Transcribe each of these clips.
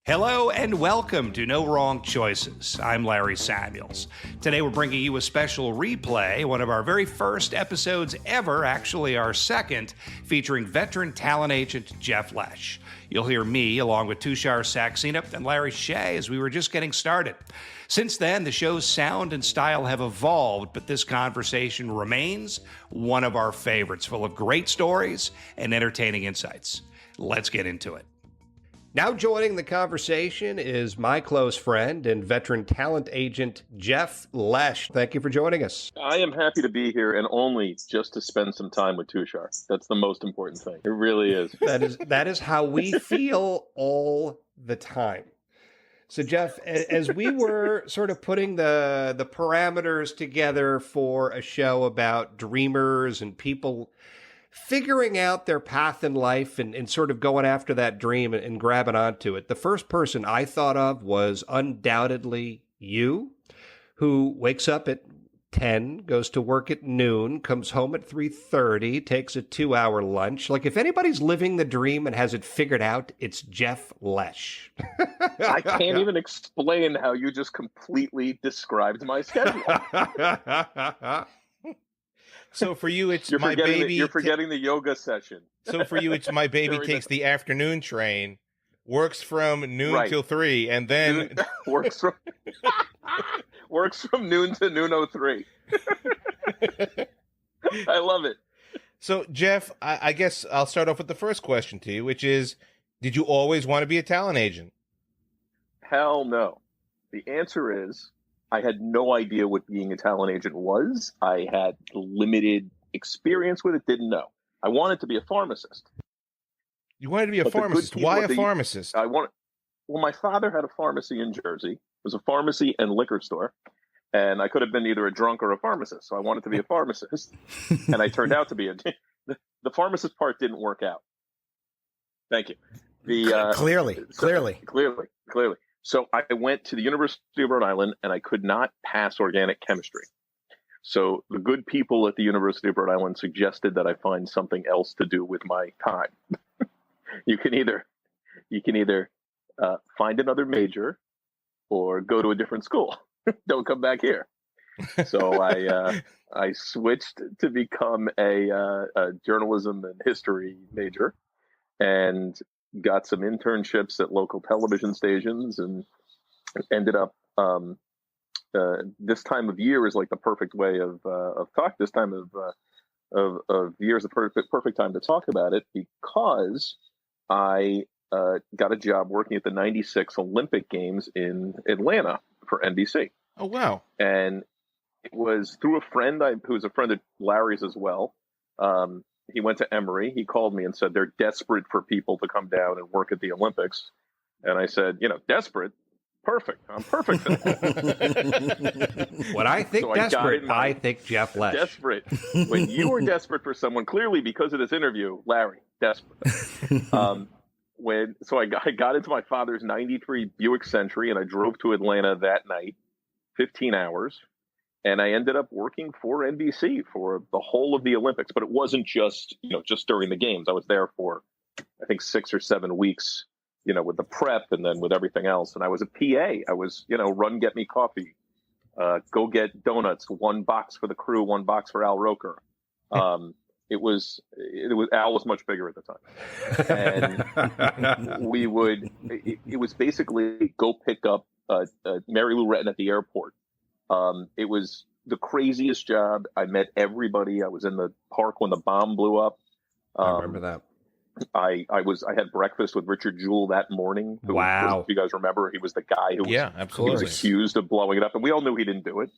Hello and welcome to No Wrong Choices. I'm Larry Samuels. Today we're bringing you a special replay, one of our very first episodes ever, actually our second, featuring veteran talent agent Jeff Lesh. You'll hear me along with Tushar Saxena and Larry Shea as we were just getting started. Since then, the show's sound and style have evolved, but this conversation remains one of our favorites, full of great stories and entertaining insights. Let's get into it. Now joining the conversation is my close friend and veteran talent agent, Jeff Lesh. Thank you for joining us. I am happy to be here, and only just to spend some time with Tushar. That's the most important thing. It really is. That is how we feel all the time. So, Jeff, as we were sort of putting the parameters together for a show about dreamers and people figuring out their path in life and sort of going after that dream and grabbing onto it, the first person I thought of was undoubtedly you, who wakes up at 10, goes to work at noon, comes home at 3:30, takes a 2-hour lunch. Like, if anybody's living the dream and has it figured out, it's Jeff Lesh. I can't even explain how you just completely described my schedule. So for you, it's you're my baby. You're forgetting the yoga session. So for you, it's my baby takes the afternoon train, works from noon till 3, and then works from noon to noon 03. I love it. So Jeff, I guess I'll start off with the first question to you, which is, did you always want to be a talent agent? Hell no. The answer is, I had no idea what being a talent agent was. I had limited experience with it, didn't know. I wanted to be a pharmacist. You wanted to be a pharmacist. Why a pharmacist? Well, my father had a pharmacy in Jersey. It was a pharmacy and liquor store. And I could have been either a drunk or a pharmacist. So I wanted to be a pharmacist. And I turned out to be the pharmacist part didn't work out. Thank you. Clearly. So I went to the University of Rhode Island, and I could not pass organic chemistry. So the good people at the University of Rhode Island suggested that I find something else to do with my time. You can either find another major or go to a different school. Don't come back here. So I switched to become a journalism and history major, and got some internships at local television stations, and ended up this time of year is like the perfect way of talk. This time of year is the perfect time to talk about it, because I got a job working at the '96 Olympic Games in Atlanta for NBC. Oh, wow. And it was through a friend who was a friend of Larry's as well. He went to Emory. He called me and said, they're desperate for people to come down and work at the Olympics. And I said, desperate? Perfect. I'm perfect for that. When I think desperate, I think Jeff Lesh. Desperate. When you were desperate for someone, clearly because of this interview, Larry, desperate. So I got into my father's 93 Buick Century, and I drove to Atlanta that night, 15 hours. And I ended up working for NBC for the whole of the Olympics, but it wasn't just during the games. I was there for, I think, 6 or 7 weeks, with the prep and then with everything else. And I was a PA. I was, run, get me coffee, go get donuts, 1 box for the crew, 1 box for Al Roker. Al was much bigger at the time. And it was basically go pick up Mary Lou Retton at the airport. It was the craziest job. I met everybody. I was in the park when the bomb blew up. I remember that. I had breakfast with Richard Jewell that morning. Wow. If you guys remember, he was the guy who absolutely. He was accused of blowing it up, and we all knew he didn't do it,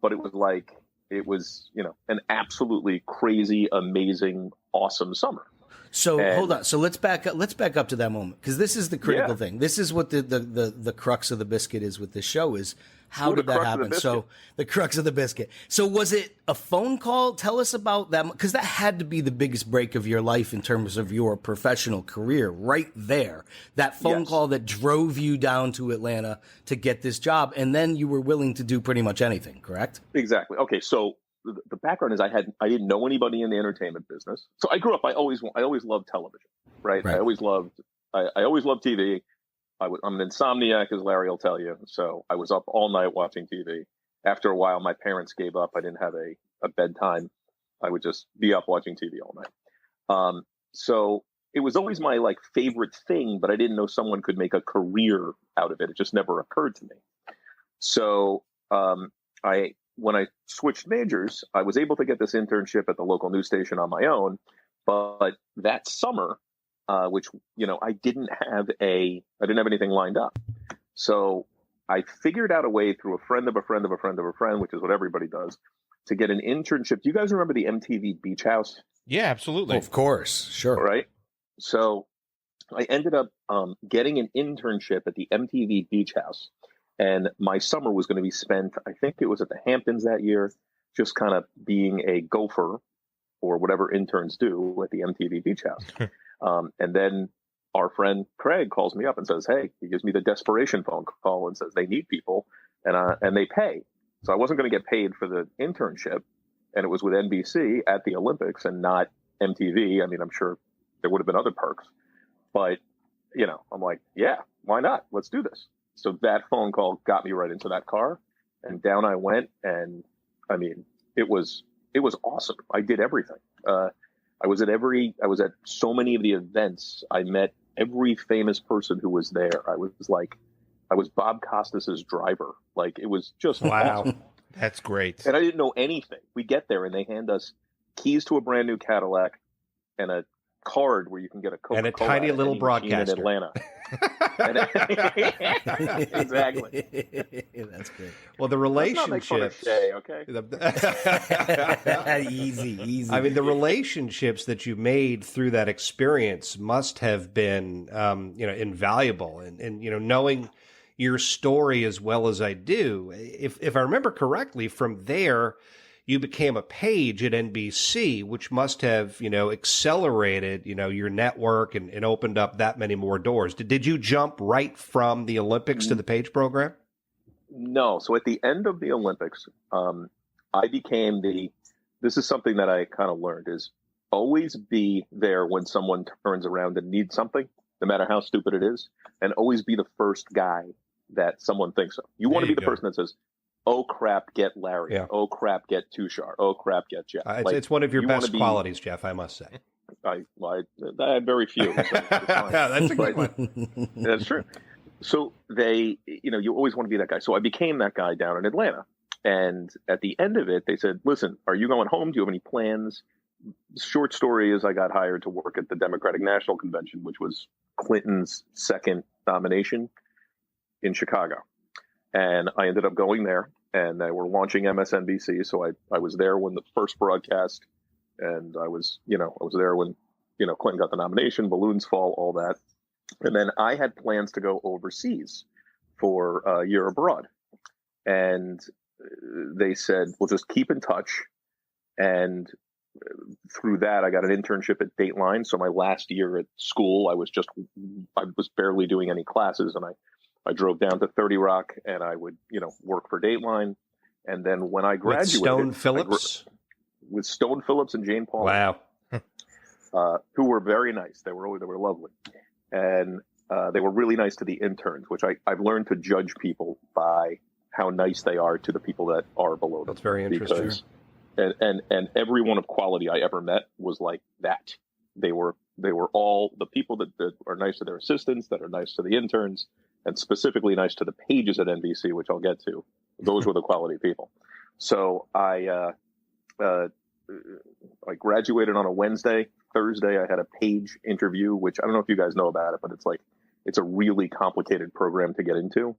but it was an absolutely crazy, amazing, awesome summer. So hold on. So let's back up to that moment, because this is the critical thing. This is what the crux of the biscuit is with this show is how did that happen? So the crux of the biscuit. So was it a phone call? Tell us about that, because that had to be the biggest break of your life in terms of your professional career right there. That phone call that drove you down to Atlanta to get this job, and then you were willing to do pretty much anything, correct? Exactly. Okay, so the background is I didn't know anybody in the entertainment business. So I grew up, I always loved television, right? I always loved I always loved TV. I'm an insomniac, as Larry will tell you. So I was up all night watching TV. After a while, my parents gave up. I didn't have a bedtime. I would just be up watching TV all night. So it was always my like favorite thing, but I didn't know someone could make a career out of it. It just never occurred to me. So when I switched majors, I was able to get this internship at the local news station on my own. But that summer, which, I didn't have anything lined up. So I figured out a way through a friend of a friend of a friend of a friend, which is what everybody does, to get an internship. Do you guys remember the MTV Beach House? Yeah, absolutely. Of course. Sure. Right. So I ended up getting an internship at the MTV Beach House. And my summer was going to be spent, I think it was at the Hamptons that year, just kind of being a gopher or whatever interns do at the MTV Beach House. And then our friend Craig calls me up and says, hey, he gives me the desperation phone call and says they need people and they pay. So I wasn't going to get paid for the internship, and it was with NBC at the Olympics and not MTV. I mean, I'm sure there would have been other perks, but I'm like, yeah, why not? Let's do this. So that phone call got me right into that car, and down I went. And I mean, it was awesome. I did everything. I was at so many of the events. I met every famous person who was there. I was Bob Costas's driver. Like, it was just wow. Awesome. That's great. And I didn't know anything. We get there and they hand us keys to a brand new Cadillac and a card where you can get a Coca-Cola and a tiny little broadcaster in Atlanta. Exactly. That's great. Well, the relationships. Okay. Easy. I mean, the relationships that you made through that experience must have been, invaluable. And knowing your story as well as I do, if I remember correctly, from there, you became a page at NBC, which must have, accelerated, your network and opened up that many more doors. Did you jump right from the Olympics to the page program? No. So at the end of the Olympics, I became this is something that I kind of learned, is always be there when someone turns around and needs something, no matter how stupid it is, and always be the first guy that someone thinks of. You want to be the person that says, oh, crap, get Larry. Yeah. Oh, crap, get Tushar. Oh, crap, get Jeff. It's one of your best qualities, Jeff, I must say. I had very few. So that's a good one. That's true. So you always want to be that guy. So I became that guy down in Atlanta. And at the end of it, they said, listen, are you going home? Do you have any plans? Short story is I got hired to work at the Democratic National Convention, which was Clinton's second nomination in Chicago. And I ended up going there, and they were launching MSNBC. So I was there when the first broadcast, and I was there when, Clinton got the nomination, balloons fall, all that. And then I had plans to go overseas for a year abroad. And they said, well, just keep in touch. And through that, I got an internship at Dateline. So my last year at school, I was barely doing any classes, and I drove down to 30 Rock, and I would, work for Dateline. And then when I graduated, with Stone Phillips, with Stone Phillips and Jane Paul, wow, who were very nice. They were lovely, and they were really nice to the interns, which I've learned to judge people by how nice they are to the people that are below them. That's very interesting. Because, and everyone of quality I ever met was like that. They were all the people that are nice to their assistants, that are nice to the interns, and specifically nice to the pages at NBC, which I'll get to. Those were the quality people. So I graduated on a Wednesday. Thursday, I had a page interview, which I don't know if you guys know about it, but it's a really complicated program to get into.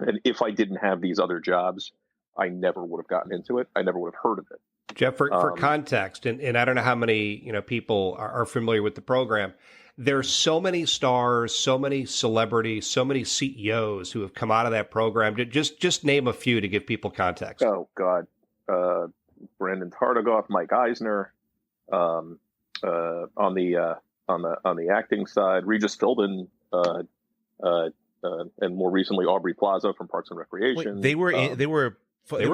And if I didn't have these other jobs, I never would have gotten into it. I never would have heard of it. Jeff, for context, and I don't know how many people are familiar with the program. There's so many stars, so many celebrities, so many CEOs who have come out of that program. Just name a few to give people context. Oh God, Brandon Tartikoff, Mike Eisner, on the acting side, Regis Philbin, and more recently Aubrey Plaza from Parks and Recreation. Wait, they were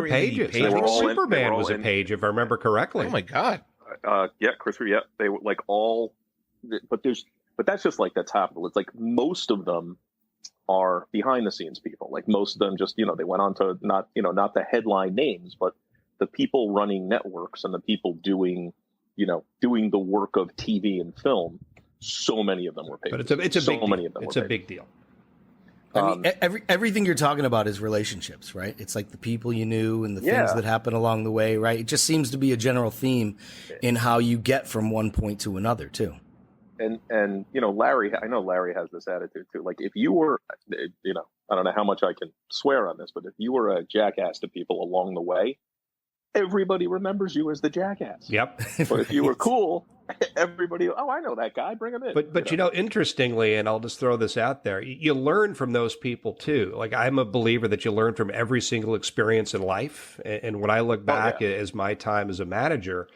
pages. Superman was a page, if I remember correctly. Oh my God. Yeah, Christopher. Yeah, they were like all. But but that's just like the top of it. It's like most of them are behind the scenes people. Like most of them just, they went on to not the headline names, but the people running networks and the people doing the work of TV and film. So many of them were paid. But it's a big deal. I mean, everything you're talking about is relationships, right? It's like the people you knew and the things that happen along the way, right? It just seems to be a general theme in how you get from one point to another, too. And Larry, I know Larry has this attitude too. Like if you were, I don't know how much I can swear on this, but if you were a jackass to people along the way, everybody remembers you as the jackass. Yep. But if you were cool, everybody, I know that guy, bring him in. But interestingly, and I'll just throw this out there, you learn from those people too. Like I'm a believer that you learn from every single experience in life. And when I look back as my time as a manager,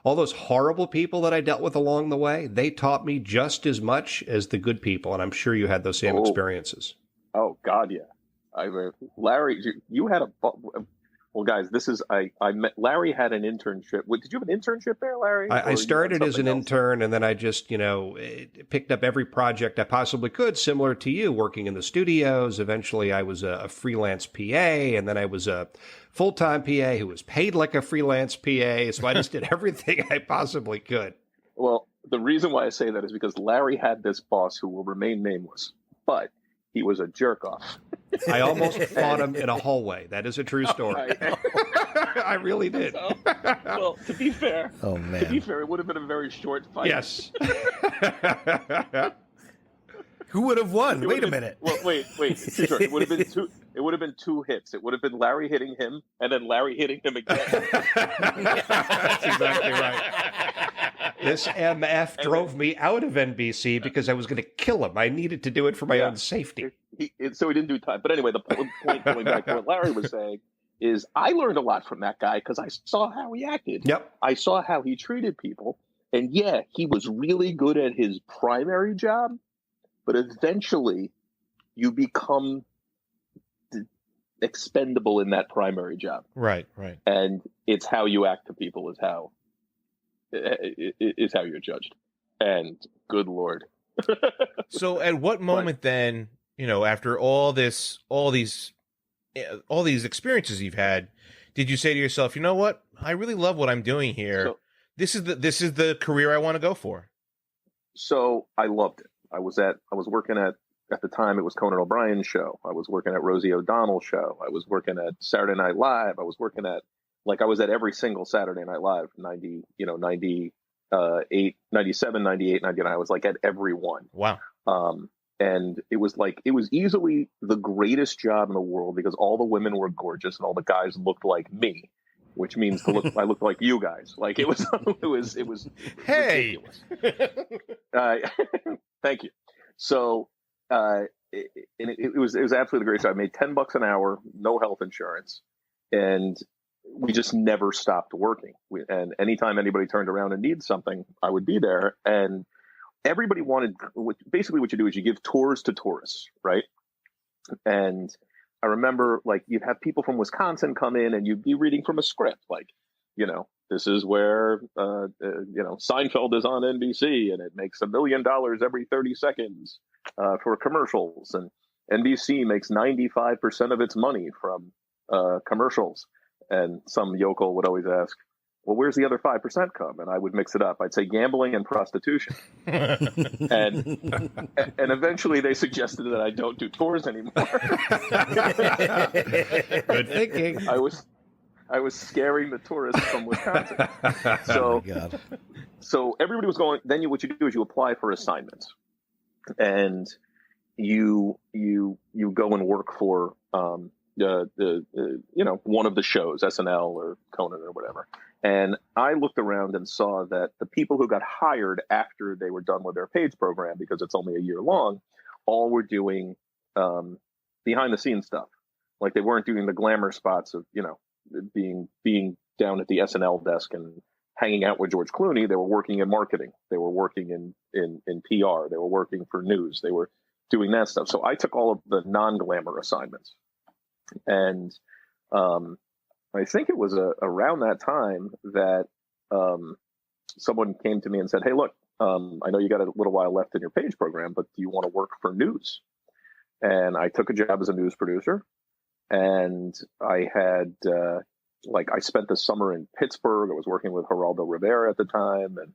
all those horrible people that I dealt with along the way, they taught me just as much as the good people. And I'm sure you had those same experiences. Oh, God, yeah. Larry, you had well, guys, I met, Larry had an internship. Did you have an internship there, Larry? I started as an intern, and then I just, picked up every project I possibly could, similar to you, working in the studios. Eventually, I was a freelance PA, and then I was a full-time PA who was paid like a freelance PA. So I just did everything I possibly could. Well, the reason why I say that is because Larry had this boss who will remain nameless, but he was a jerk off. I almost fought him in a hallway. That is a true story. I really did. Well, to be fair, it would have been a very short fight. Yes. Who would have won? Wait a minute. Well, wait. It would have been two. It would have been two hits. It would have been Larry hitting him and then Larry hitting him again. That's exactly right. This MF drove me out of NBC because I was going to kill him. I needed to do it for my own safety. So he didn't do time. But anyway, the point going back to what Larry was saying is I learned a lot from that guy because I saw how he acted. Yep. I saw how he treated people. And he was really good at his primary job, but eventually you become expendable in that primary job. Right. And it's how you act to people is how you're judged. And good Lord. So at what moment then, after all these experiences you've had, did you say to yourself, you know what? I really love what I'm doing here. So, this is the career I want to go for. So I loved it. I was working at the time it was Conan O'Brien's show. I was working at Rosie O'Donnell's show. I was working at Saturday Night Live. I was working at I was at every single Saturday Night Live, 98, 97, 98, 99. I was at every one. Wow. And it was easily the greatest job in the world because all the women were gorgeous and all the guys looked like me, which means I looked like you guys. It was hey. Ridiculous. Thank you. So, it was absolutely the greatest job. I made $10 an hour, no health insurance, and we just never stopped working. And anytime anybody turned around and needed something, I would be there. And everybody wanted, basically what you do is you give tours to tourists, right? And I remember you'd have people from Wisconsin come in and you'd be reading from a script, this is where, Seinfeld is on NBC and it makes $1 million every 30 seconds for commercials. And NBC makes 95% of its money from commercials. And some yokel would always ask, well, where's the other 5% come? And I would mix it up. I'd say gambling and prostitution. and eventually they suggested that I don't do tours anymore. Good thinking. I was scaring the tourists from Wisconsin. So, so everybody was going, then what you do is you apply for assignments and you go and work for, one of the shows, SNL or Conan or whatever. And I looked around and saw that the people who got hired after they were done with their Page program, because it's only a year long, all were doing behind the scenes stuff. They weren't doing the glamour spots of, being down at the SNL desk and hanging out with George Clooney. They were working in marketing. They were working in PR. They were working for news. They were doing that stuff. So I took all of the non-glamour assignments. And I think it was around that time that someone came to me and said, hey, look, I know you got a little while left in your Page program, but do you want to work for news? And I took a job as a news producer, and I had, I spent the summer in Pittsburgh. I was working with Geraldo Rivera at the time. And,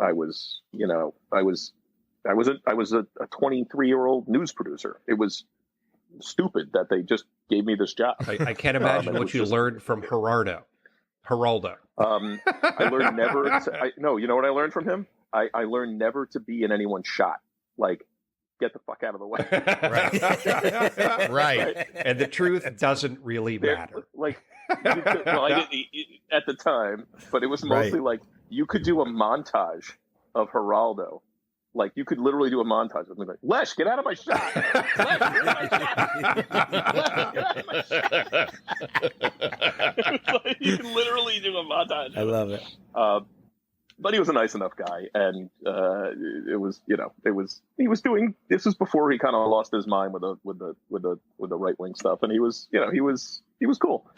I was a 23-year-old news producer. It was stupid that they just gave me this job. I can't imagine what you learned from Geraldo. I learned never to, you know what I learned from him? I learned never to be in anyone's shot. Like, get the fuck out of the way. Right. And the truth doesn't really matter. Like, I didn't at the time, but it was mostly like you could do a montage of Geraldo. Like, you could literally do a montage with me, like, Lesh, get out of my shot. Lesh, get out of my shot. Lesh, get out of my shot. Like, you can literally do a montage. I love it. But he was a nice enough guy, and it was he was doing. This was before he kind of lost his mind with the right wing stuff, and he was cool.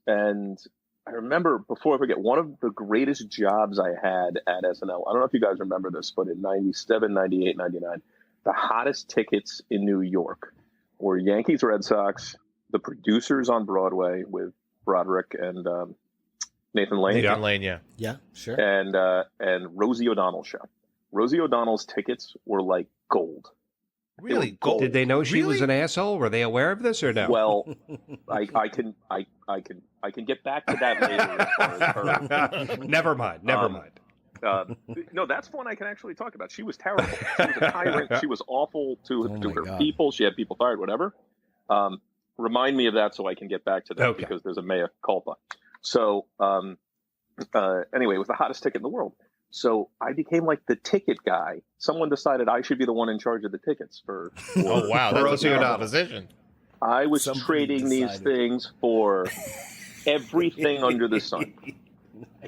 And I remember, before I forget, one of the greatest jobs I had at SNL, I don't know if you guys remember this, but in 97, 98, 99, the hottest tickets in New York were Yankees, Red Sox, The Producers on Broadway with Broderick and Nathan Lane. Nathan Lane, yeah. Yeah, sure. And Rosie O'Donnell's show. Rosie O'Donnell's tickets were like gold. Really? Gold? Did they know she was an asshole? Were they aware of this or no? Well, I can get back to that later. As far as her. Never mind. No, that's one I can actually talk about. She was terrible. She was a tyrant. She was awful to her people. She had people fired, whatever. Remind me of that so I can get back to that, because there's a mea culpa. So anyway, it was the hottest ticket in the world. So I became like the ticket guy. Someone decided I should be the one in charge of the tickets for oh, wow. That's a position. I was trading these things for everything under the sun. Nice.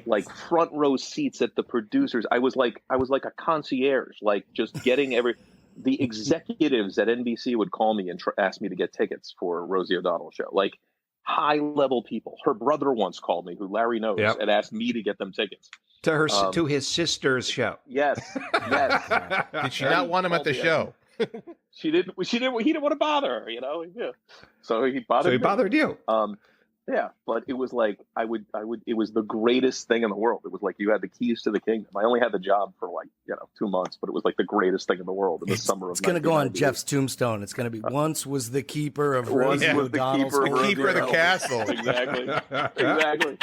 Like front row seats at the Producers. I was like a concierge, like just getting the executives at NBC would call me and ask me to get tickets for Rosie O'Donnell's show. Like high level people. Her brother once called me, who Larry knows, and asked me to get them tickets. To his sister's show. Yes. Did she not want him at the show? She didn't. He didn't want to bother her, Yeah. So he bothered you. Yeah, but it was like I would. It was the greatest thing in the world. It was like you had the keys to the kingdom. I only had the job for 2 months, but it was like the greatest thing in the world in the summer of. It's going to go on Jeff's tombstone. It's going to be once was the keeper of Rosie O'Donnell's the keeper of the castle. Exactly.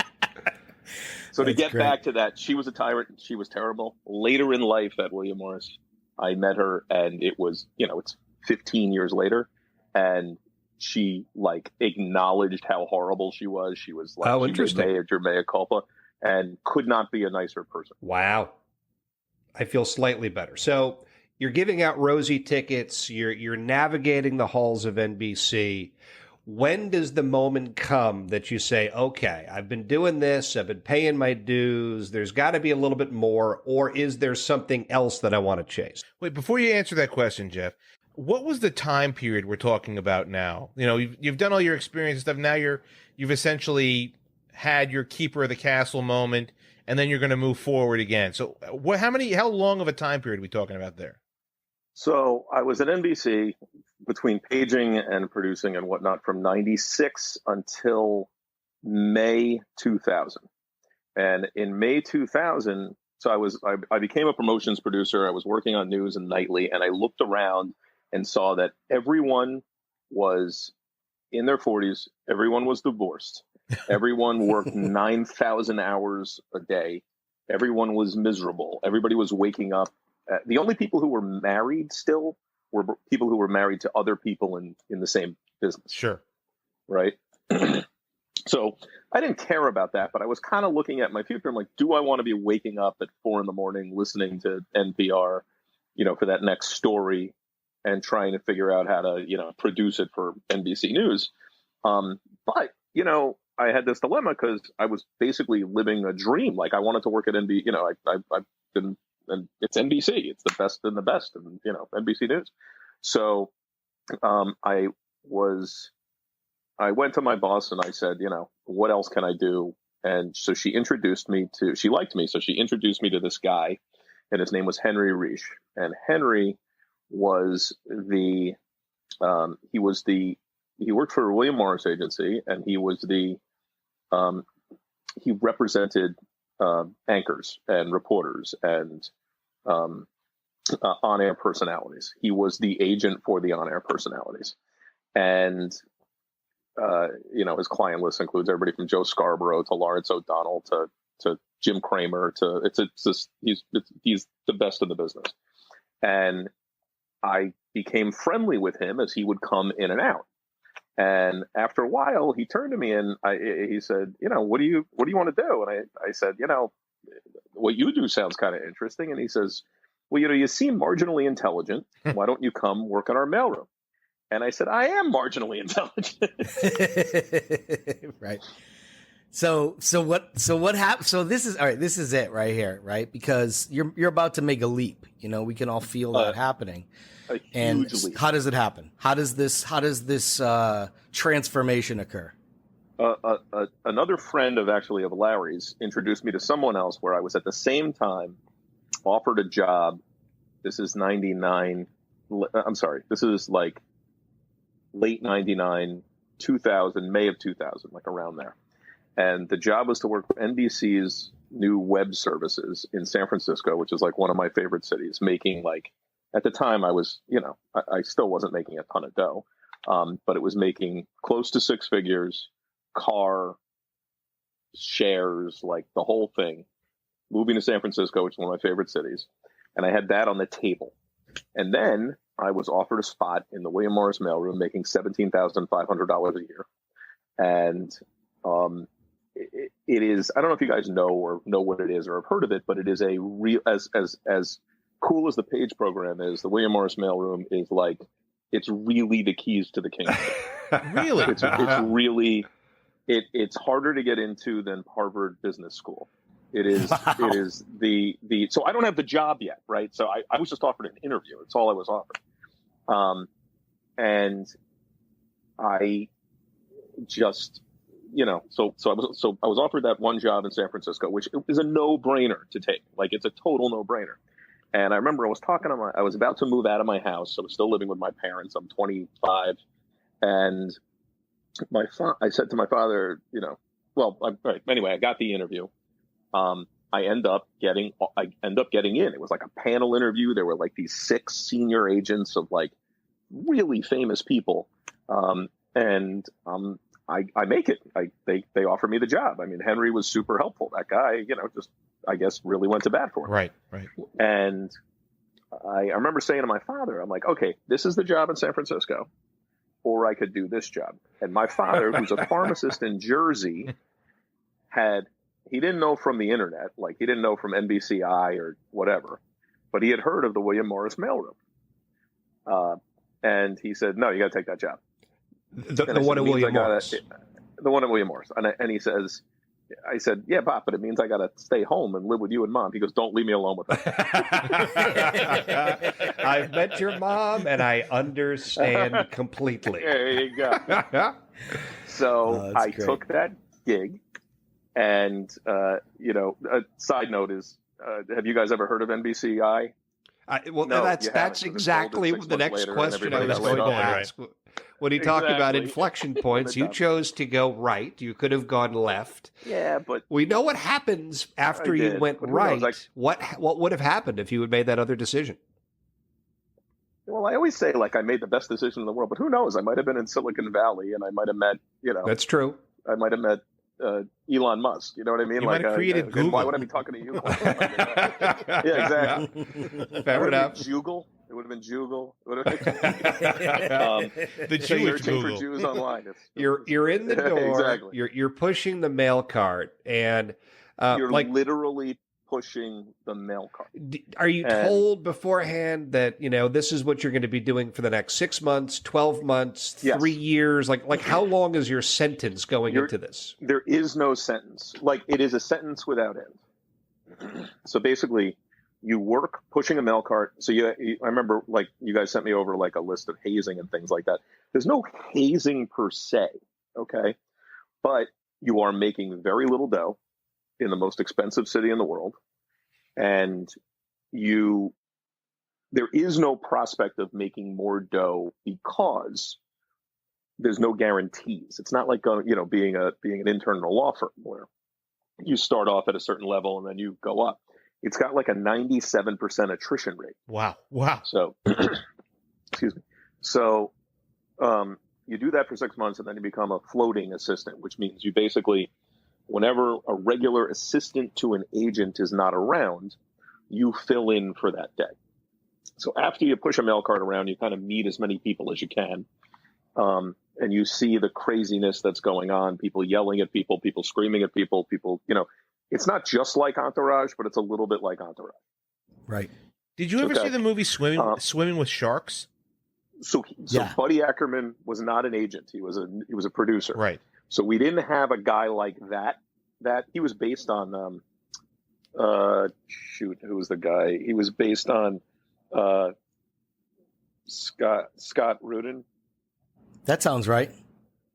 So to get back to that, she was a tyrant. She was terrible. Later in life at William Morris, I met her, and it was, it's 15 years later, and she acknowledged how horrible she was. She was like, interesting. She mea culpa, and could not be a nicer person. Wow. I feel slightly better. So you're giving out Rosie tickets. You're navigating the halls of NBC. When does the moment come that you say, okay, I've been doing this, I've been paying my dues, there's got to be a little bit more, or is there something else that I want to chase? Wait, before you answer that question, Jeff, what was the time period we're talking about now? You've done all your experience and stuff. Now you've essentially had your keeper of the castle moment, and then you're going to move forward again. So how long of a time period are we talking about there? So I was at NBC between paging and producing and whatnot from 96 until May 2000. And in May 2000, so I became a promotions producer. I was working on news and nightly, and I looked around and saw that everyone was in their 40s. Everyone was divorced. Everyone worked 9,000 hours a day. Everyone was miserable. Everybody was waking up. The only people who were married still were people who were married to other people in the same business. Sure. Right. So I didn't care about that, but I was kind of looking at my future. I'm like, do I want to be waking up at 4 a.m. listening to NPR, for that next story and trying to figure out how to, produce it for NBC News. But, I had this dilemma because I was basically living a dream. Like I wanted to work at NBC, I've been, and it's NBC. It's the best and the best, and NBC News. So I went to my boss and I said, what else can I do? And so she liked me. So she introduced me to this guy, and his name was Henry Reish. And Henry was he worked for a William Morris agency, and he represented anchors and reporters and on-air personalities. He was the agent for the on-air personalities. And, his client list includes everybody from Joe Scarborough to Lawrence O'Donnell to Jim Cramer he's the best in the business. And I became friendly with him as he would come in and out. And after a while, he turned to me and he said, what do you want to do? And I said, what you do sounds kind of interesting. And he says, well, you seem marginally intelligent. Why don't you come work in our mailroom? And I said, I am marginally intelligent. Right. So what happened? So this is it right here, right? Because you're about to make a leap. We can all feel that happening. A huge leap. How does it happen? How does this transformation occur? Another friend of Larry's introduced me to someone else where I was at the same time offered a job. This is 99. I'm sorry. This is like late 99, 2000, May of 2000, like around there. And the job was to work for NBC's new web services in San Francisco, which is like one of my favorite cities, making like, at the time I was, I still wasn't making a ton of dough, but it was making close to six figures, car, shares, like the whole thing, moving to San Francisco, which is one of my favorite cities. And I had that on the table. And then I was offered a spot in the William Morris mailroom making $17,500 a year. And it is, I don't know if you guys know what it is or have heard of it, but it is a real, as cool as the Page program is, the William Morris mailroom is like, it's really the keys to the kingdom. Really? It's really, it's harder to get into than Harvard Business School. It is, wow. It is so I don't have the job yet, right? So I was just offered an interview. That's all I was offered. And I just, so I was offered that one job in San Francisco, which is a no-brainer to take. Like, it's a total no-brainer. And I remember I was I was about to move out of my house. I was still living with my parents. I'm 25. And I said to my father, anyway, I got the interview. I end up getting in. It was like a panel interview. There were like these 6 senior agents of like really famous people. I make it. They offer me the job. I mean, Henry was super helpful. That guy, just, I guess, really went to bat for him. Right. And I remember saying to my father, I'm like, okay, this is the job in San Francisco, or I could do this job. And my father, who's a pharmacist in Jersey, he didn't know from the internet, like he didn't know from NBCI or whatever, but he had heard of the William Morris mailroom. And he said, no, you got to take that job. The one at William Morris. The one at William Morris. And he says, I said, yeah, Pop, but it means I got to stay home and live with you and Mom. He goes, don't leave me alone with that. I've met your mom and I understand completely. There you go. So I took that gig. And, a side note is, have you guys ever heard of NBCI? That's exactly the next question I was going to ask. Right. When you talk about inflection points, you chose to go right. You could have gone left. Yeah, but we know what happens after you went right. What would have happened if you had made that other decision? Well, I always say, like, I made the best decision in the world, but who knows? I might have been in Silicon Valley, and I might have met, That's true. I might have met Elon Musk. You know what I mean? You might have created Google. Why would I be talking to you? Yeah, exactly. Fair enough. It would have been Jugal. The Jewish Google. For Jews online. You're in the door. Exactly. You're pushing the mail cart, and you're literally pushing the mail cart. Are you told beforehand that this is what you're going to be doing for the next 6 months, 12 months, 3 years? Like how long is your sentence going into this? There is no sentence. Like, it is a sentence without end. So basically, you work pushing a mail cart. So I remember, like, you guys sent me over like a list of hazing and things like that. There's no hazing per se, okay? But you are making very little dough in the most expensive city in the world, and there is no prospect of making more dough because there's no guarantees. It's not like being an intern in a law firm where you start off at a certain level and then you go up. It's got like a 97% attrition rate. Wow. So, excuse me. So, you do that for 6 months and then you become a floating assistant, which means you basically, whenever a regular assistant to an agent is not around, you fill in for that day. So after you push a mail cart around, you kind of meet as many people as you can. And you see the craziness that's going on, people yelling at people, people screaming at people, it's not just like Entourage, but it's a little bit like Entourage. Right. Did you ever see the movie Swimming with Sharks? So Buddy Ackerman was not an agent. He was a producer. Right. So we didn't have a guy like that he was based on, who was the guy? He was based on, Scott Rudin. That sounds right.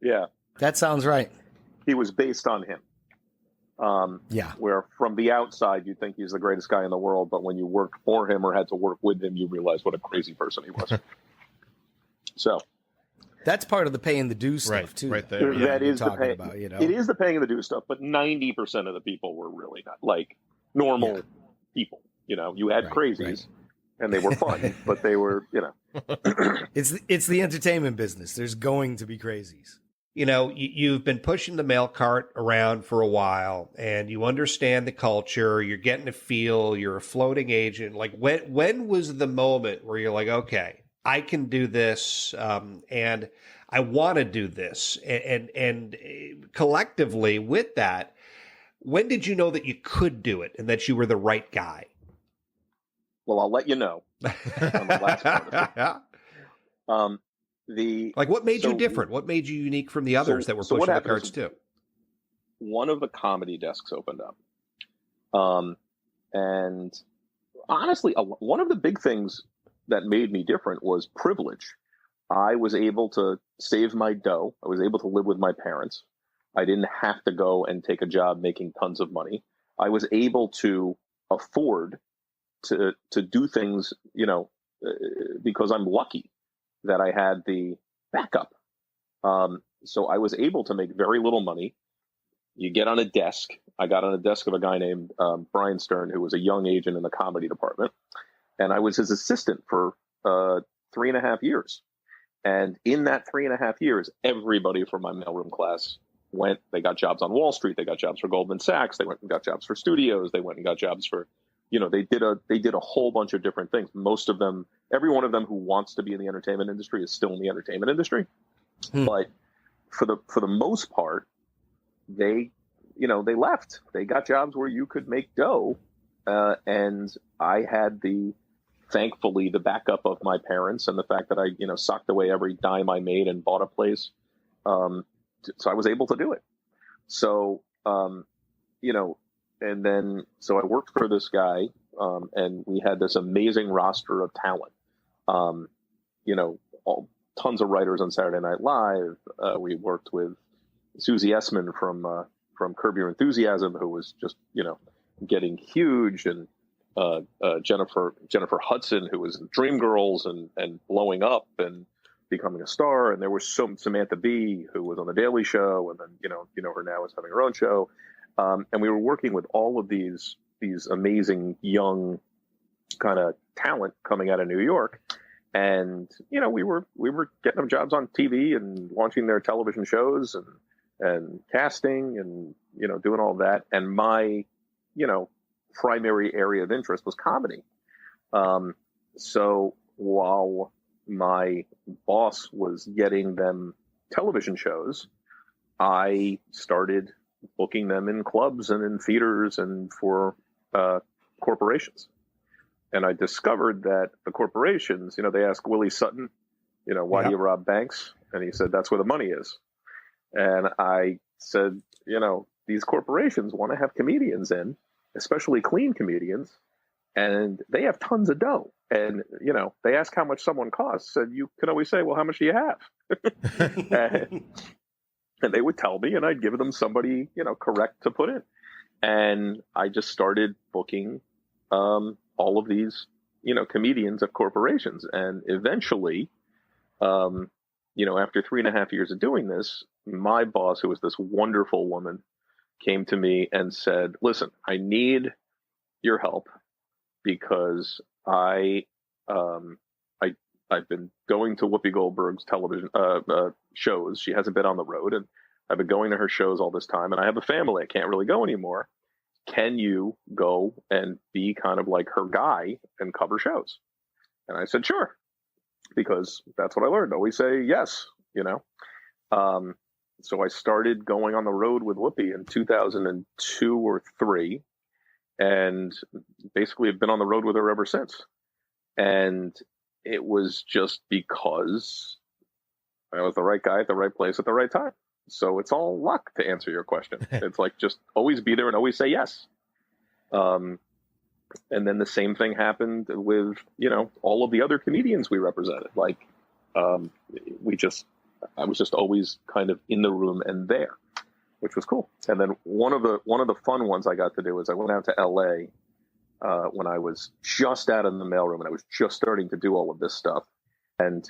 Yeah. That sounds right. He was based on him. Where from the outside, you think he's the greatest guy in the world, but when you worked for him or had to work with him, you realize what a crazy person he was. So that's part of the paying the dues stuff too. Right there. Yeah. That is the pay. About, It is the paying the dues stuff, but 90% of the people were really not like normal people. You had crazies. And they were fun, but they were, It's the entertainment business. There's going to be crazies. You've been pushing the mail cart around for a while, and you understand the culture. You're getting a feel. You're a floating agent. Like, when was the moment where you're like, okay, I can do this, and I want to do this, and collectively with that, when did you know that you could do it and that you were the right guy? Well, I'll let you know on the last part of it. What made you different? What made you unique from the others that were pushing the carts too? One of the comedy desks opened up. And honestly, one of the big things that made me different was privilege. I was able to save my dough. I was able to live with my parents. I didn't have to go and take a job making tons of money. I was able to afford to do things, because I'm lucky that I had the backup. So I was able to make very little money. You get on a desk. I got on a desk of a guy named Brian Stern, who was a young agent in the comedy department. And I was his assistant for 3.5 years. And in that 3.5 years, everybody from my mailroom class went. They got jobs on Wall Street. They got jobs for Goldman Sachs. They went and got jobs for studios. They went and got jobs for, they did a whole bunch of different things. Most of them, every one of them who wants to be in the entertainment industry is still in the entertainment industry. But for the most part, they left. They got jobs where you could make dough. And I had thankfully the backup of my parents and the fact that I, socked away every dime I made and bought a place. So I was able to do it. So, and then, so I worked for this guy, and we had this amazing roster of talent. Tons of writers on Saturday Night Live. We worked with Susie Essman from Curb Your Enthusiasm, who was just, getting huge, and Jennifer Hudson, who was in Dreamgirls and blowing up and becoming a star. And there was Samantha Bee, who was on The Daily Show, and then her now is having her own show. And we were working with all of these amazing young kind of talent coming out of New York. And, we were getting them jobs on TV and launching their television shows and casting and, doing all that. And my, primary area of interest was comedy. So while my boss was getting them television shows, I started booking them in clubs and in theaters and for corporations. And I discovered that the corporations, they asked Willie Sutton, why do you rob banks? And he said, that's where the money is. And I said, these corporations want to have comedians in, especially clean comedians, and they have tons of dough. And, they ask how much someone costs. And you can always say, well, how much do you have? And they would tell me, and I'd give them somebody, correct to put in. And I just started booking all of these, comedians at corporations. And eventually, after 3.5 years of doing this, my boss, who was this wonderful woman, came to me and said, listen, I need your help because I've been going to Whoopi Goldberg's television shows. She hasn't been on the road, and I've been going to her shows all this time, and I have a family. I can't really go anymore. Can you go and be kind of like her guy and cover shows? And I said, sure, because that's what I learned. Always say yes, So I started going on the road with Whoopi in 2002 or 3, and basically have been on the road with her ever since. And it was just because I was the right guy at the right place at the right time. So it's all luck, to answer your question. It's like, just always be there and always say yes. And then the same thing happened with, all of the other comedians we represented. Like, I was just always kind of in the room and there, which was cool. And then one of the fun ones I got to do is I went out to LA when I was just out of the mailroom and I was just starting to do all of this stuff. And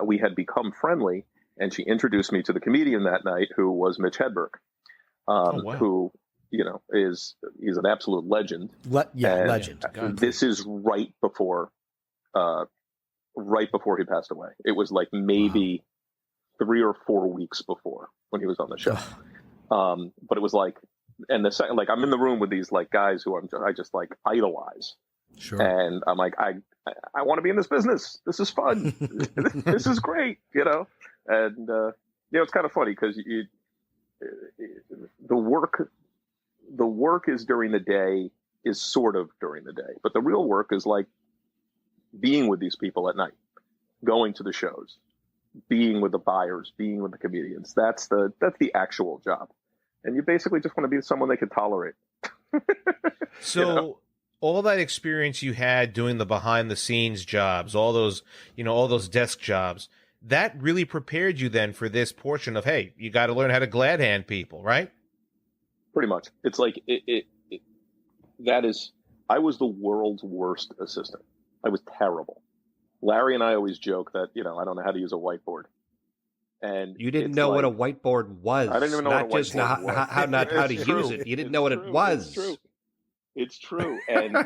we had become friendly, and she introduced me to the comedian that night, who was Mitch Hedberg, who, he's an absolute legend. Legend. This is right before he passed away. It was like maybe 3 or 4 weeks before when he was on the show. But it was like, and the second, like, I'm in the room with these like guys who I just like idolize. Sure. And I'm like, I want to be in this business. This is fun. This is great, And it's kind of funny because the work is during the day, is sort of during the day, but the real work is like being with these people at night, going to the shows, being with the buyers, being with the comedians. That's the actual job. And you basically just want to be someone they can tolerate. So all that experience you had doing the behind the scenes jobs, all those desk jobs, that really prepared you then for this portion of, hey, you got to learn how to glad hand people, right? Pretty much. It's like, I was the world's worst assistant. I was terrible. Larry and I always joke that, I don't know how to use a whiteboard. And you didn't know what a whiteboard was. I didn't even know not what a just whiteboard was. how to use it. You didn't know what it was. It's true. And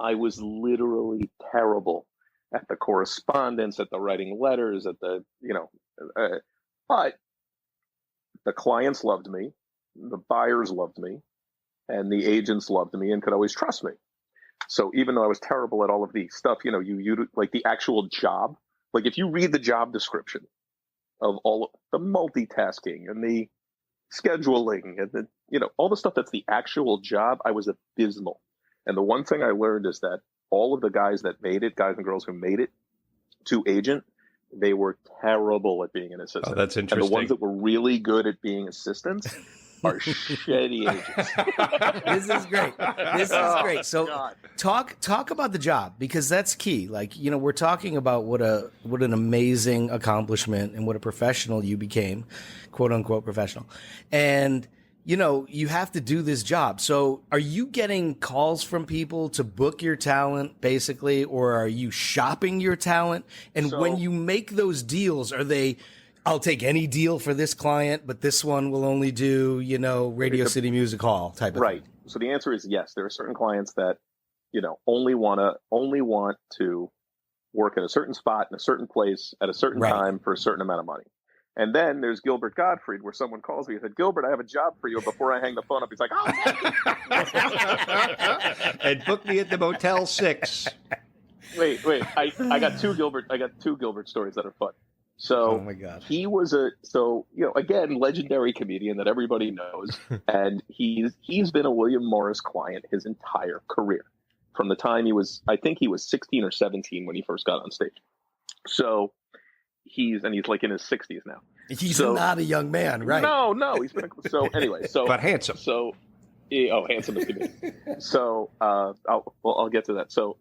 I was literally terrible at the correspondence, at the writing letters, at the, but the clients loved me, the buyers loved me, and the agents loved me and could always trust me. So even though I was terrible at all of the stuff, you like the actual job, like if you read the job description of all of the multitasking and the scheduling and the, all the stuff that's the actual job, I was abysmal. And the one thing I learned is that all of the guys that made it, guys and girls who made it to agent, they were terrible at being an assistant. Oh, that's interesting. And the ones that were really good at being assistants are shitty agents. This is great. So God. Talk about the job, because that's key. Like, we're talking about what an amazing accomplishment and what a professional you became, quote unquote professional. And you have to do this job. So are you getting calls from people to book your talent, basically, or are you shopping your talent? And when you make those deals, are they, I'll take any deal for this client, but this one will only do, Radio City Music Hall type of thing? So the answer is yes. There are certain clients that, only want to work at a certain spot in a certain place at a certain time for a certain amount of money. And then there's Gilbert Gottfried, where someone calls me and said, Gilbert, I have a job for you. Before I hang the phone up, he's like, oh, and book me at the Motel 6. Wait. I got two Gilbert stories that are fun. So oh my God. He was again, legendary comedian that everybody knows. And he's been a William Morris client his entire career. From the time I think he was 16 or 17 when he first got on stage. So he's like in his 60s now. He's not a young man, right? No, he's been but handsome. Handsome is good. So I'll get to that. So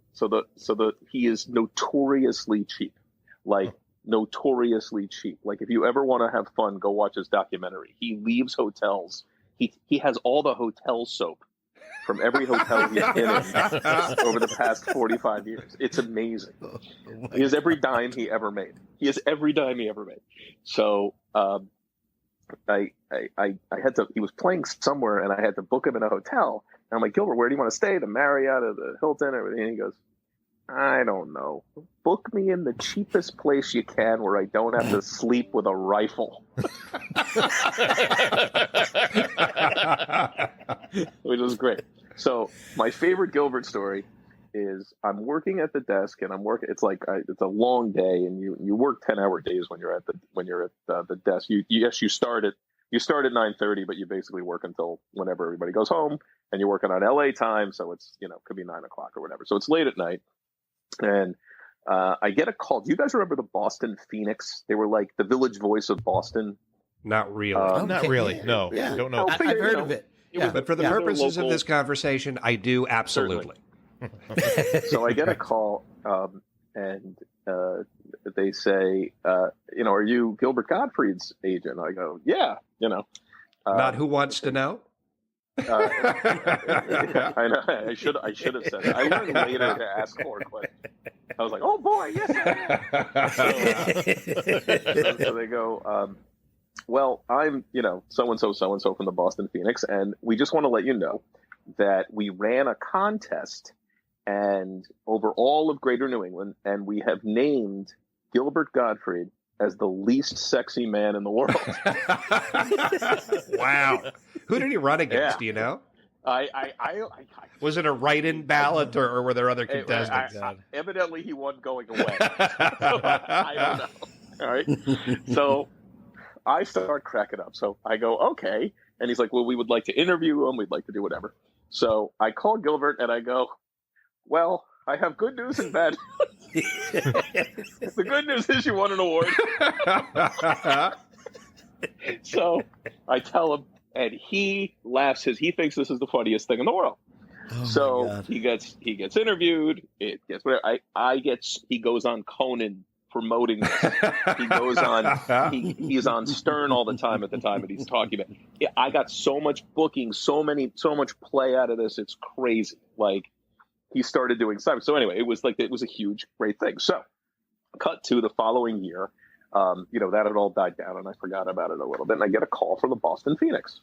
he is notoriously cheap. Like notoriously cheap. Like, if you ever want to have fun, go watch his documentary. He leaves hotels. He has all the hotel soap from every hotel he's been in over the past 45 years. It's amazing. He has every dime he ever made. So I had to. He was playing somewhere, and I had to book him in a hotel. And I'm like, Gilbert, where do you want to stay? The Marriott or the Hilton, or everything? And he goes, I don't know. Book me in the cheapest place you can where I don't have to sleep with a rifle. Which was great. So my favorite Gilbert story is I'm working at the desk, and it's a long day, and you work 10-hour days when you're at the desk. You start at 9:30, but you basically work until whenever everybody goes home, and you're working on LA time, so it's could be 9 o'clock or whatever. So it's late at night. And I get a call. Do you guys remember the Boston Phoenix? They were like the Village Voice of Boston. Not really. Not really. No, yeah. Don't know. I've heard of it. Yeah. But for the purposes of this conversation, I do absolutely. So I get a call, and they say, are you Gilbert Gottfried's agent? I go, yeah. Not Who Wants to Know? I know. I should have said it. I learned later to ask more questions. I was like, "Oh boy, yes." So they go, "Well, I'm so and so from the Boston Phoenix, and we just want to let you know that we ran a contest, and over all of Greater New England, and we have named Gilbert Gottfried as the least sexy man in the world." Wow. Who did he run against? Yeah. Do you know? I Was it a write-in ballot, or were there other contestants? Evidently, he wasn't going away. I don't know. All right. So I start cracking up. So I go, okay. And he's like, well, we would like to interview him. We'd like to do whatever. So I call Gilbert and I go, well, I have good news and bad news. The good news is you won an award. So I tell him, and he laughs. He thinks this is the funniest thing in the world. Oh so he gets interviewed. It gets whatever. He goes on Conan promoting this. He goes on. He's on Stern all the time at the time that he's talking about. Yeah, I got so much booking, so much play out of this. It's crazy. Like, he started doing stuff. So anyway, it was a huge, great thing. So cut to the following year. That had all died down, and I forgot about it a little bit. And I get a call from the Boston Phoenix,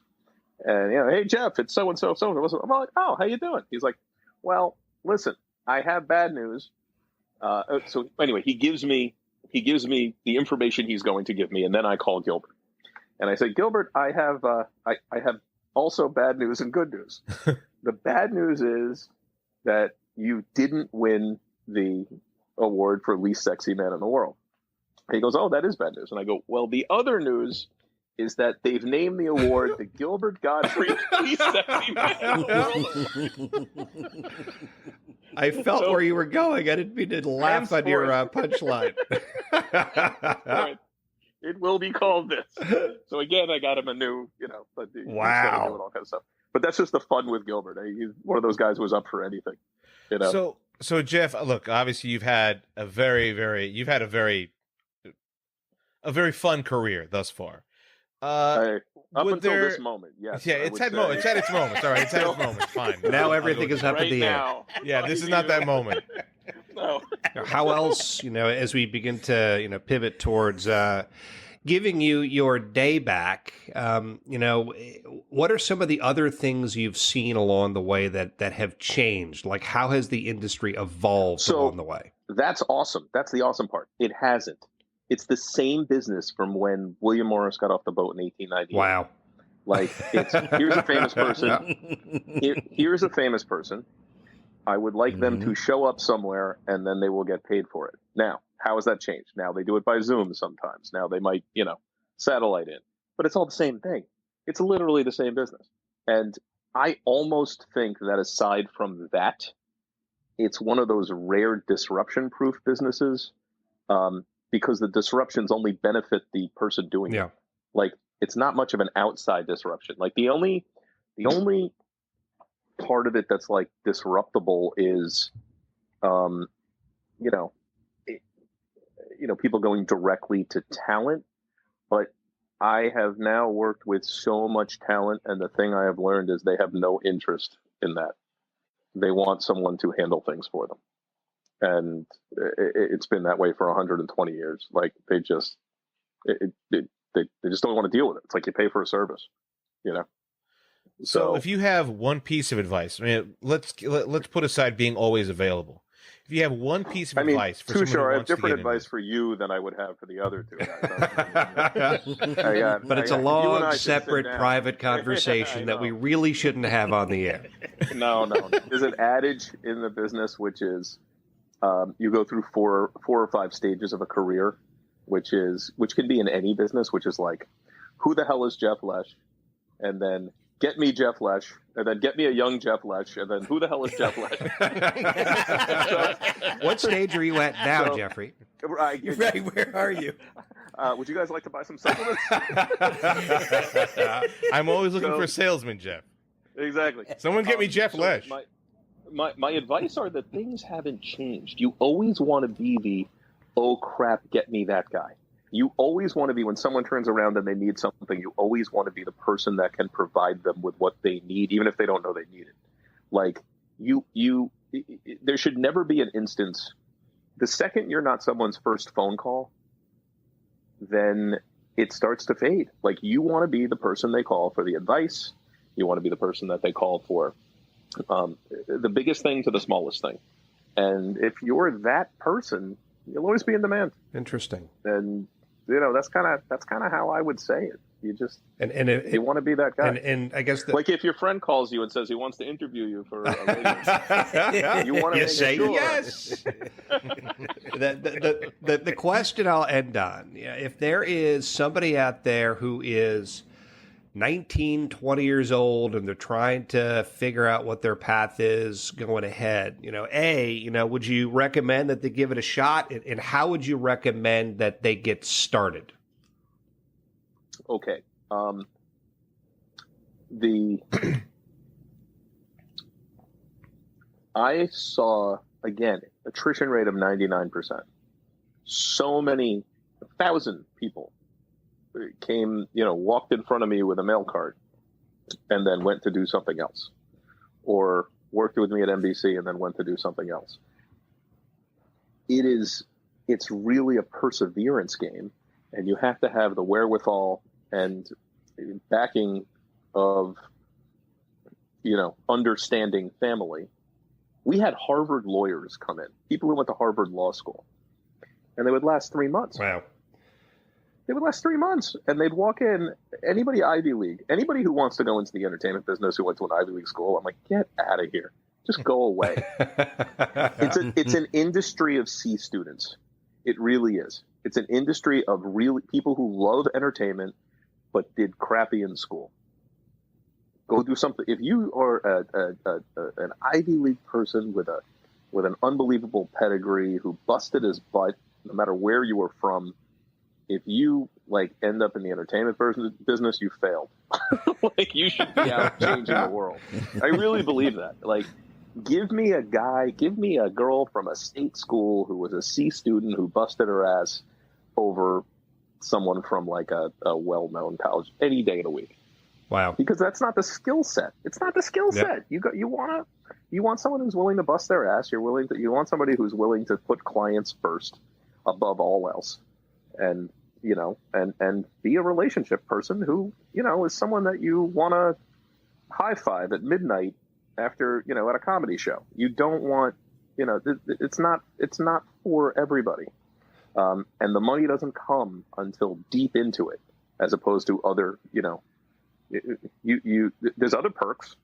and hey Jeff, it's so and so. I'm like, oh, how you doing? He's like, well, listen, I have bad news. So anyway, he gives me the information he's going to give me, and then I call Gilbert, and I say, Gilbert, I have also bad news and good news. The bad news is that you didn't win the award for least sexy man in the world. He goes, oh, that is bad news. And I go, well, the other news is that they've named the award the Gilbert Gottfried Least Sexy Man in the World. I felt where you were going. I didn't mean to laugh at your punchline. Right. It will be called this. So again, I got him a new, wow, doing all kind of stuff. But that's just the fun with Gilbert. He's one of those guys who was up for anything. So Jeff, look, obviously you've had a very fun career thus far. Up until this moment, yes. Yeah, it's had its moments. All right, it's had its moments. Fine. Now everything is up in the air. Yeah, this is not that moment. No. How else, as we begin to, pivot towards giving you your day back, what are some of the other things you've seen along the way that have changed? Like, how has the industry evolved along the way? That's awesome. That's the awesome part. It hasn't. It's the same business from when William Morris got off the boat in 1898. Wow. Like, here's a famous person. Here's a famous person. I would like them to show up somewhere, and then they will get paid for it. Now, how has that changed? Now they do it by Zoom sometimes. Now they might, satellite in. But it's all the same thing. It's literally the same business. And I almost think that aside from that, it's one of those rare disruption-proof businesses, because the disruptions only benefit the person doing it. Like, it's not much of an outside disruption. Like, the only part of it that's like disruptable is, people going directly to talent, but I have now worked with so much talent, and the thing I have learned is they have no interest in that. They want someone to handle things for them. And it's been that way for 120 years. Like they just don't want to deal with it. It's like you pay for a service, So if you have one piece of advice, I mean, let's put aside being always available. If you have one piece of advice for someone who I have wants to different get advice for you than I would have for the other two guys. But it's a long, separate, private conversation that we really shouldn't have on the air. No. There's an adage in the business, which is you go through four or five stages of a career, which can be in any business, which is like, who the hell is Jeff Lesh? And then get me Jeff Lesh, and then get me a young Jeff Lesh, and then who the hell is Jeff Lesh? What stage are you at now, Jeffrey? Right, where are you? Would you guys like to buy some supplements? I'm always looking for a salesman, Jeff. Exactly. Someone get me Jeff Lesh. My advice are that things haven't changed. You always want to be the, oh crap, get me that guy. You always want to be, when someone turns around and they need something, you always want to be the person that can provide them with what they need, even if they don't know they need it. Like there should never be an instance. The second you're not someone's first phone call, then it starts to fade. Like you want to be the person they call for the advice. You want to be the person that they call for the biggest thing to the smallest thing. And if you're that person, you'll always be in demand. Interesting. And that's kind of how I would say it. You just you want to be that guy. And I guess like if your friend calls you and says he wants to interview you for a radio, you want to say sure. yes. the question I'll end on: if there is somebody out there who is 19, 20 years old and they're trying to figure out what their path is going ahead, would you recommend that they give it a shot? And how would you recommend that they get started? Okay. I saw, again, attrition rate of 99%. So many, 1,000 people came, walked in front of me with a mail card and then went to do something else, or worked with me at NBC and then went to do something else. It's really a perseverance game, and you have to have the wherewithal and backing of, understanding family. We had Harvard lawyers come in, people who went to Harvard Law School, and they would last 3 months. Wow. They would last 3 months, and they'd walk in. Anybody Ivy League, anybody who wants to go into the entertainment business who went to an Ivy League school, I'm like, get out of here. Just go away. It's an industry of C students. It really is. It's an industry of really people who love entertainment but did crappy in school. Go do something. If you are an Ivy League person with an unbelievable pedigree who busted his butt, no matter where you were from, if you end up in the entertainment business, you failed. You should be out changing the world. I really believe that. Give me a girl from a state school who was a C student who busted her ass over someone from a well-known college any day of the week. Wow. Because that's not the skill set. It's not the skill set. You want someone who's willing to bust their ass. You want somebody who's willing to put clients first above all else. And be a relationship person who, is someone that you want to high five at midnight after, at a comedy show. You don't want, it's not for everybody. And the money doesn't come until deep into it, as opposed to other, there's other perks.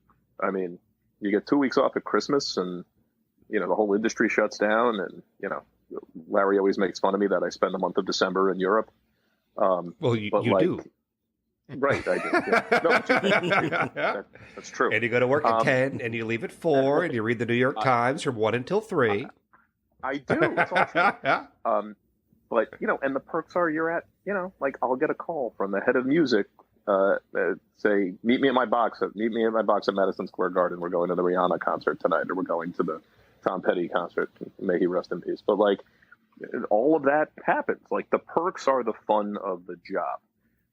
I mean, you get 2 weeks off at Christmas and, the whole industry shuts down, and, Larry always makes fun of me that I spend the month of December in Europe. Well, you do. Right, I do. Yeah. That's true. And you go to work at 10, and you leave at 4, and you read the New York Times from 1 until 3. I do. It's all true. But, and the perks are you're at, I'll get a call from the head of music, say, meet me at my box at Madison Square Garden. We're going to the Rihanna concert tonight, or we're going to the Tom Petty concert. May he rest in peace. But all of that happens. Like, the perks are the fun of the job.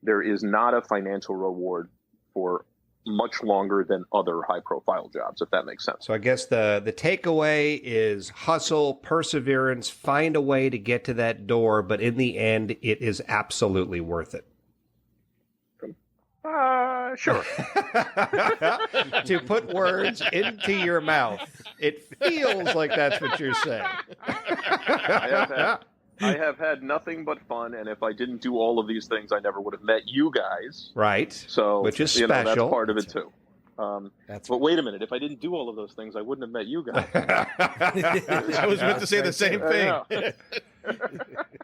There is not a financial reward for much longer than other high-profile jobs, if that makes sense. So I guess the takeaway is hustle, perseverance, find a way to get to that door, but in the end, it is absolutely worth it. Sure. To put words into your mouth, it feels like that's what you're saying. I have had nothing but fun, and if I didn't do all of these things, I never would have met you guys. Right. So, which is special. That's part of it too. But wait a minute, if I didn't do all of those things, I wouldn't have met you guys. I was about to say the same thing.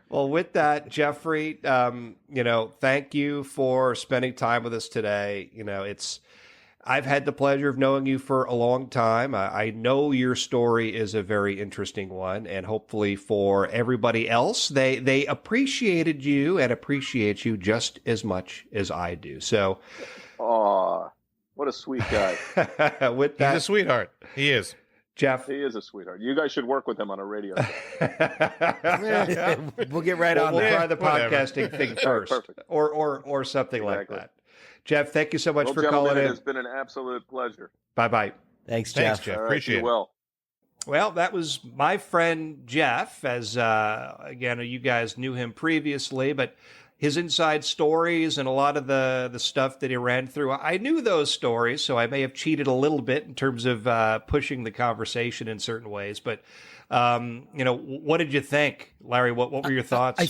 Well, with that, Jeffrey, thank you for spending time with us today. I've had the pleasure of knowing you for a long time. I know your story is a very interesting one, and hopefully for everybody else, they appreciated you and appreciate you just as much as I do. So, what a sweet guy. With that, he's a sweetheart. He is. Jeff. He is a sweetheart. You guys should work with him on a radio show. We'll get right on We'll that. try the podcasting thing first. Perfect. Or something like that. Jeff, thank you so much for calling in. It's been an absolute pleasure. Bye-bye. Thanks, Jeff. All right, appreciate it. Well, that was my friend Jeff, as, again, you guys knew him previously, but his inside stories and a lot of the stuff that he ran through, I knew those stories, so I may have cheated a little bit in terms of pushing the conversation in certain ways. But, what did you think, Larry? What were your thoughts?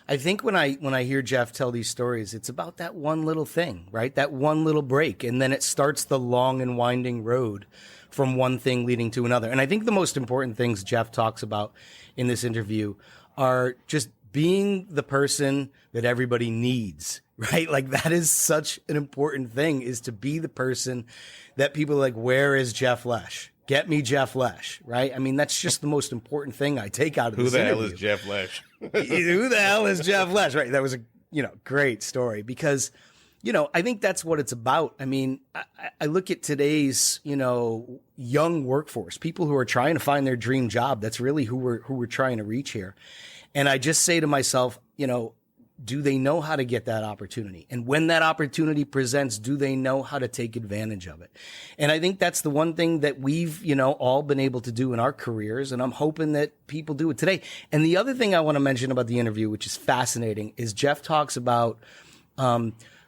I think when I hear Jeff tell these stories, it's about that one little thing, right? That one little break, and then it starts the long and winding road from one thing leading to another. And I think the most important things Jeff talks about in this interview are just being the person that everybody needs, right? Like, that is such an important thing, is to be the person that people are like, where is Jeff Lesh? Get me Jeff Lesh, right? I mean, that's just the most important thing I take out of this interview. Who the hell is Jeff Lesh? Who the hell is Jeff Lesh? Right. That was a, great story, because, I think that's what it's about. I mean, I look at today's, young workforce, people who are trying to find their dream job. That's really who we're trying to reach here. And I just say to myself, do they know how to get that opportunity? And when that opportunity presents, do they know how to take advantage of it? And I think that's the one thing that we've, all been able to do in our careers. And I'm hoping that people do it today. And the other thing I want to mention about the interview, which is fascinating, is Jeff talks about,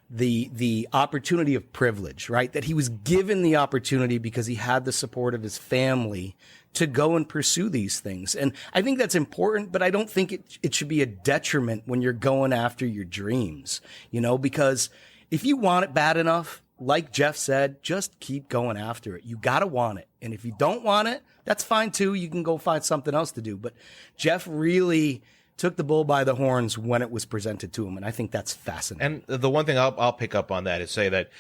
the opportunity of privilege, right? That he was given the opportunity because he had the support of his family to go and pursue these things. And I think that's important, but I don't think it should be a detriment when you're going after your dreams, because if you want it bad enough, like Jeff said, just keep going after it. You got to want it. And if you don't want it, that's fine too. You can go find something else to do. But Jeff really took the bull by the horns when it was presented to him. And I think that's fascinating. And the one thing I'll pick up on that is say that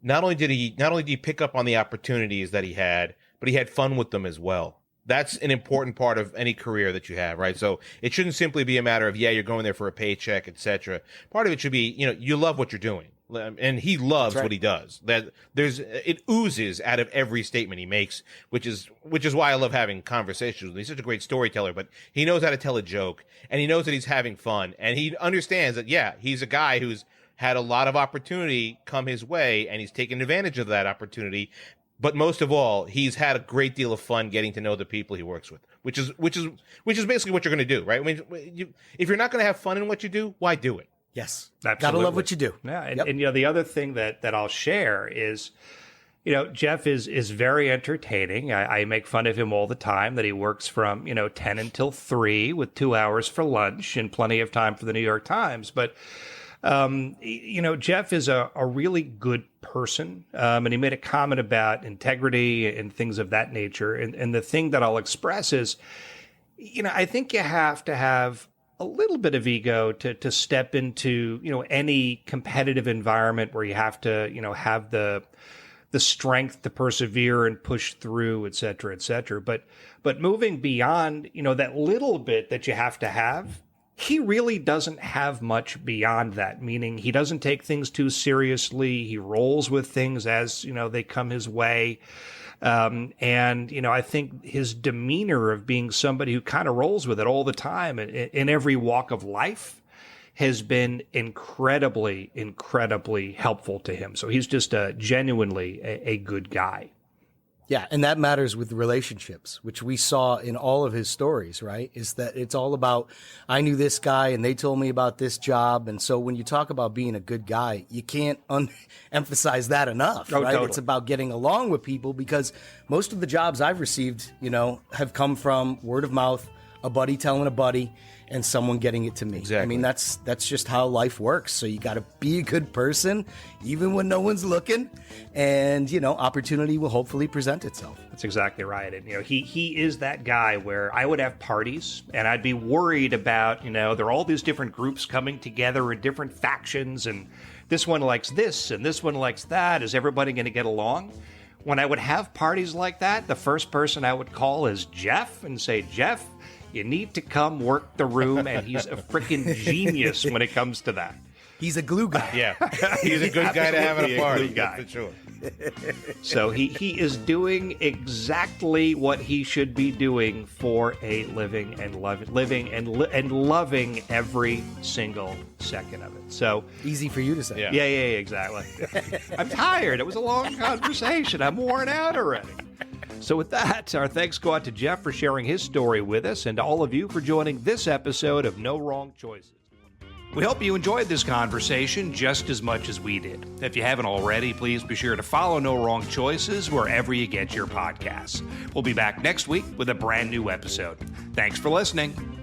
not only did he pick up on the opportunities that he had, but he had fun with them as well. That's an important part of any career that you have, right? So it shouldn't simply be a matter of, you're going there for a paycheck, etc. Part of it should be, you love what you're doing. And he loves what he does. It oozes out of every statement he makes, which is why I love having conversations with him. He's such a great storyteller, but he knows how to tell a joke, and he knows that he's having fun, and he understands that, he's a guy who's had a lot of opportunity come his way, and he's taken advantage of that opportunity. But most of all, he's had a great deal of fun getting to know the people he works with, which is basically what you're going to do, right? I mean, if you're not going to have fun in what you do, why do it? Yes. Absolutely. Gotta love what you do. Yeah. And the other thing that I'll share is, Jeff is very entertaining. I make fun of him all the time that he works from, 10 until 3 with 2 hours for lunch and plenty of time for the New York Times. But, Jeff is a really good person. And he made a comment about integrity and things of that nature. And the thing that I'll express is, I think you have to have a little bit of ego to step into, any competitive environment where you have to, have the strength to persevere and push through, et cetera, et cetera. But moving beyond, that little bit that you have to have, he really doesn't have much beyond that, meaning he doesn't take things too seriously. He rolls with things as, they come his way. And, I think his demeanor of being somebody who kind of rolls with it all the time in every walk of life has been incredibly, incredibly helpful to him. So he's just genuinely a good guy. Yeah, and that matters with relationships, which we saw in all of his stories, right? Is that it's all about, I knew this guy and they told me about this job. And so when you talk about being a good guy, you can't emphasize that enough, right? Totally. It's about getting along with people, because most of the jobs I've received, have come from word of mouth, a buddy telling a buddy, and someone getting it to me. Exactly. I mean, that's just how life works. So you got to be a good person, even when no one's looking, and opportunity will hopefully present itself. That's exactly right. And he is that guy where I would have parties and I'd be worried about there are all these different groups coming together in different factions, and this one likes this and this one likes that. Is everybody going to get along? When I would have parties like that, the first person I would call is Jeff and say, Jeff, you need to come work the room, and he's a freaking genius when it comes to that. He's a glue guy. Yeah, he's a good guy to have at a party, for sure. So he is doing exactly what he should be doing for a living and loving every single second of it. So easy for you to say. Yeah, exactly. I'm tired. It was a long conversation. I'm worn out already. So with that, our thanks go out to Jeff for sharing his story with us, and to all of you for joining this episode of No Wrong Choices. We hope you enjoyed this conversation just as much as we did. If you haven't already, please be sure to follow No Wrong Choices wherever you get your podcasts. We'll be back next week with a brand new episode. Thanks for listening.